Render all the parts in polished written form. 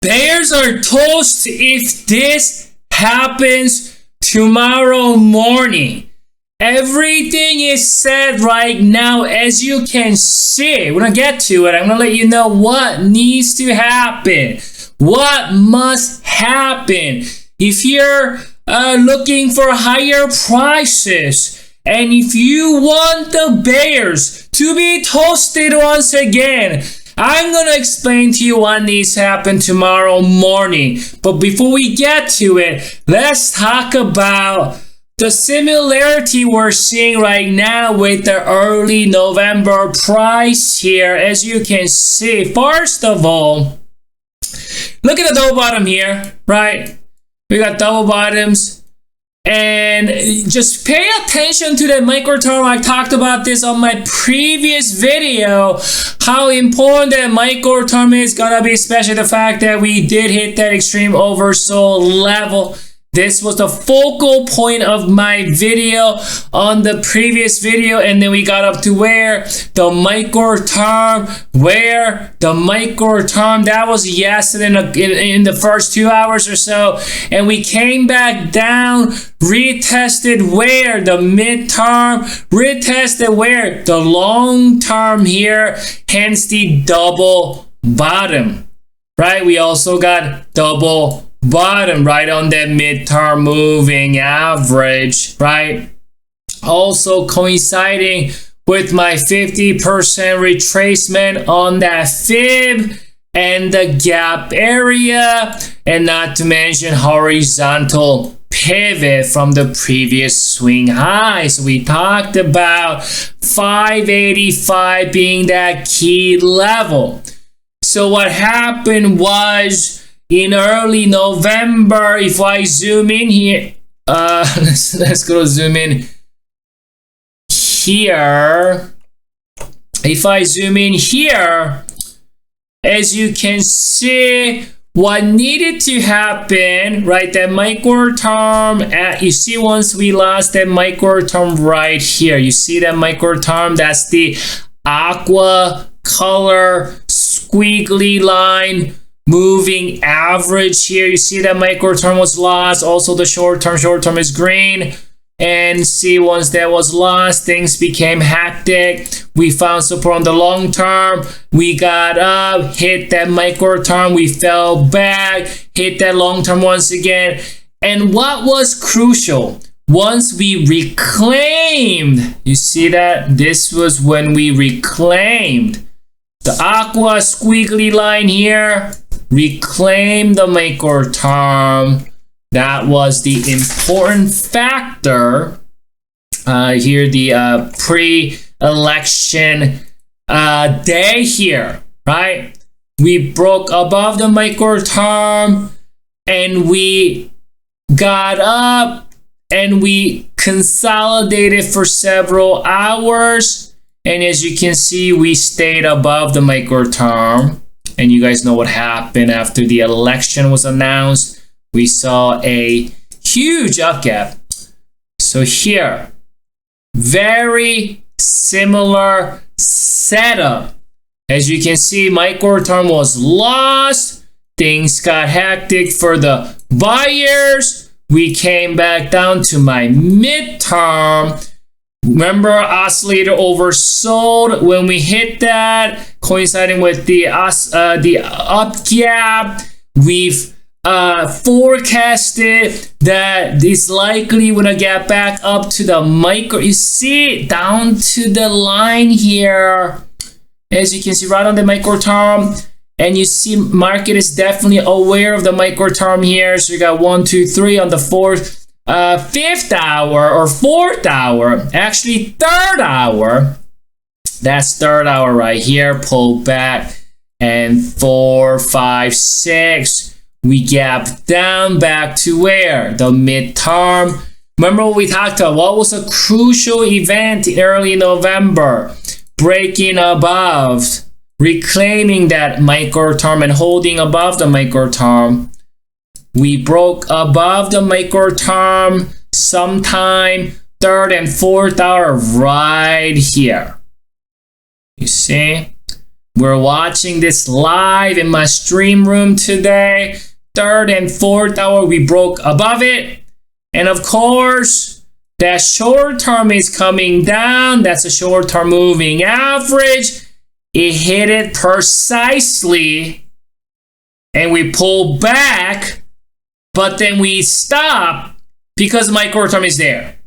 Bears are toast if this happens tomorrow morning. Everything is set right now, as you can see. We're gonna get to it. I'm gonna let you know what needs to happen, what must happen if you're looking for higher prices, and if you want the Bears to be toasted once again. I'm going to explain to you what needs to happen tomorrow morning. But before we get to it, let's talk about the similarity we're seeing right now with the early November price here. As you can see, first of all, look at the double bottom here, right? We got double bottoms. And just pay attention to that micro term. I talked about this on my previous video, how important that micro term is gonna be, especially the fact that we did hit that extreme oversold level. This was the focal point of my video on the previous video, and then we got up to where the micro term, that was yesterday in the first 2 hours or so, and we came back down, retested where the midterm, retested where the long term here, hence the double bottom, right? We also got double bottom right on that midterm moving average, right? Also coinciding with my 50% retracement on that fib and the gap area, and not to mention horizontal pivot from the previous swing high. So we talked about 585 being that key level. So what happened was, in early November, if I zoom in here, let's go zoom in here. If I zoom in here, as you can see, what needed to happen, right? That micro term, you see, once we lost that micro term right here, you see that micro term, that's the aqua color squiggly line moving average here. You see that micro term was lost. Also the short term is green. And see, once that was lost, things became hectic. We found support on the long term. We got up, hit that micro term. We fell back, hit that long term once again. And what was crucial, once we reclaimed, you see that? This was when we reclaimed the aqua squiggly line here, reclaim the micro term. That was the important factor here, the pre-election day here, right? We broke above the micro term and we got up and we consolidated for several hours. And as you can see, we stayed above the micro term. And you guys know what happened after the election was announced. We saw a huge up gap. So here, very similar setup. As you can see, micro term was lost. Things got hectic for the buyers. We came back down to my midterm. Remember, oscillator oversold when we hit that, coinciding with the up gap. We've forecasted that it's likely gonna get back up to the micro. You see, down to the line here, as you can see, right on the micro term. And you see, market is definitely aware of the micro term here. So you got 1, 2, 3 on the fifth hour or fourth hour, actually third hour. That's third hour right here. Pull back, and 4, 5, 6. We gap down back to where? The midterm. Remember what we talked about? What was a crucial event in early November? Breaking above, reclaiming that micro term and holding above the micro term. We broke above the micro term sometime third and fourth hour right here. You see? We're watching this live in my stream room today. Third and fourth hour, we broke above it. And of course, that short term is coming down. That's a short term moving average. It hit it precisely. And we pull back. But then we stop because micro term is there.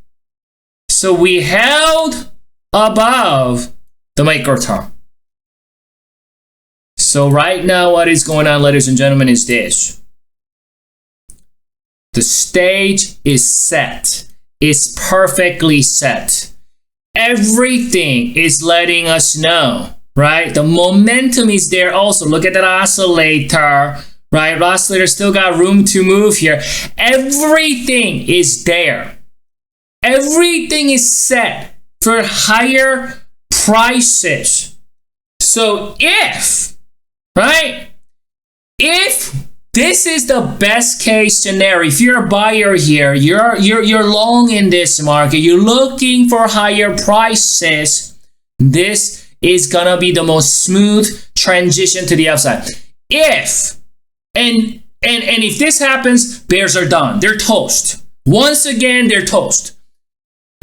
So we held above the micro term. So right now, what is going on, ladies and gentlemen, is this. The stage is set. It's perfectly set. Everything is letting us know, right? The momentum is there also. Look at that oscillator, right? Oscillator still got room to move here. Everything is there. Everything is set for higher prices. So if, right? If this is the best case scenario, if you're a buyer here, you're long in this market, you're looking for higher prices, this is gonna be the most smooth transition to the upside. If and if this happens, bears are done. They're toast. Once again, they're toast.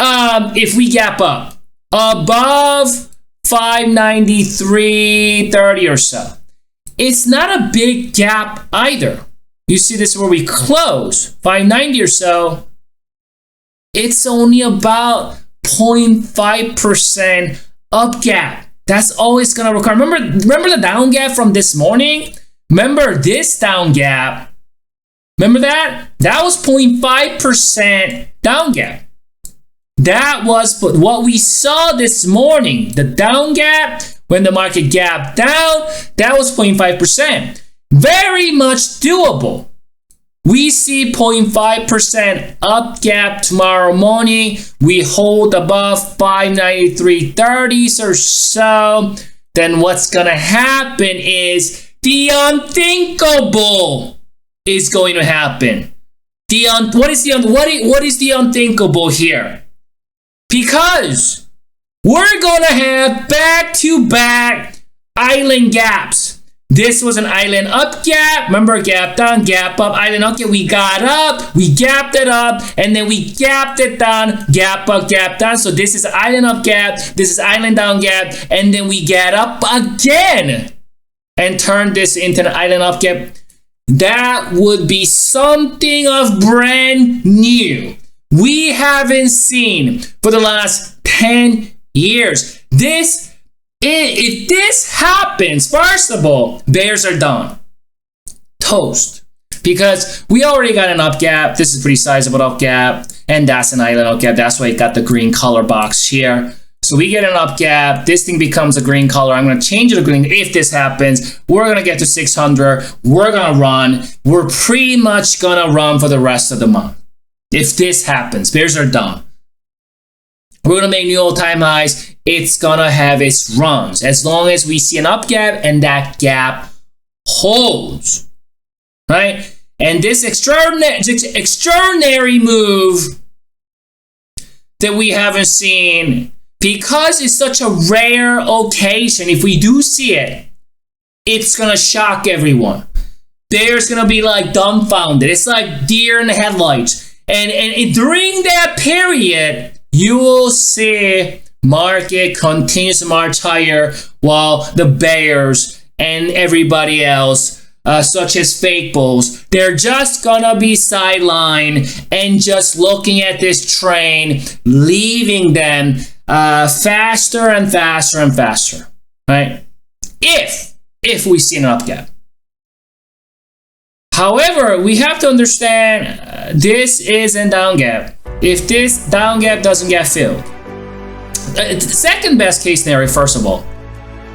If we gap up above 593.30 or so, it's not a big gap either. You see this where we close 590 or so. It's only about 0.5% up gap. That's all it's gonna require. Remember the down gap from this morning? Remember this down gap? Remember that? That was 0.5% down gap. That was what we saw this morning. The down gap, when the market gapped down, that was 0.5%. Very much doable. We see 0.5% up gap tomorrow morning. We hold above 593.30 or so. Then what's gonna happen is the unthinkable is going to happen. What is the unthinkable here? Because we're going to have back-to-back island gaps. This was an island up gap. Remember, gap down, gap up, island up gap. We got up, we gapped it up, and then we gapped it down, gap up, gap down. So this is island up gap, this is island down gap, and then we get up again and turn this into an island up gap. That would be something of brand new. We haven't seen for the last 10 years. If this happens, first of all, bears are done. Toast. Because we already got an up gap. This is pretty sizable up gap. And that's an island up gap. That's why it got the green color box here. So we get an up gap. This thing becomes a green color. I'm going to change it to green. If this happens, we're going to get to 600. We're going to run. We're pretty much going to run for the rest of the month. If this happens, bears are done. We're going to make new all-time highs. It's going to have its runs. As long as we see an up gap and that gap holds. Right? And this extraordinary move that we haven't seen, because it's such a rare occasion, if we do see it, it's going to shock everyone. Bears going to be like dumbfounded. It's like deer in the headlights. And during that period, you will see market continues to march higher while the bears and everybody else, such as fake bulls, they're just gonna be sidelined and just looking at this train, leaving them faster and faster and faster, right? If we see an up gap. However, we have to understand this is a down gap. If this down gap doesn't get filled, the second best case scenario, first of all,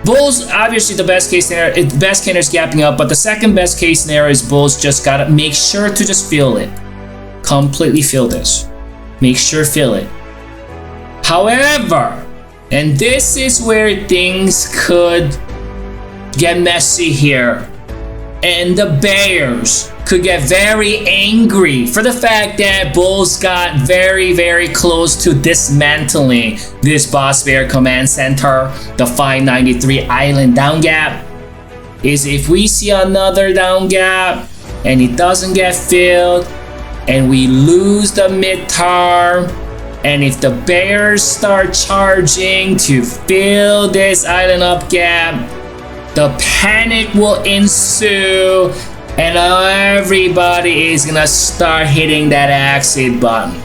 bulls, obviously the best case scenario, the best candidate is gapping up, but the second best case scenario is bulls just gotta make sure to just fill it. Completely fill this. Make sure fill it. However, and this is where things could get messy here. and the Bears could get very angry for the fact that Bulls got very, very close to dismantling this Boss Bear Command Center, the 593 Island down gap, is if we see another down gap and it doesn't get filled and we lose the midterm, and if the Bears start charging to fill this island up gap, the panic will ensue and everybody is gonna start hitting that exit button.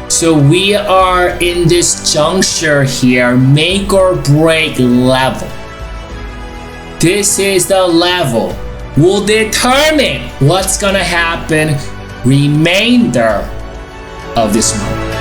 So we are in this juncture here, make or break level. This is the level will determine what's gonna happen remainder of this month.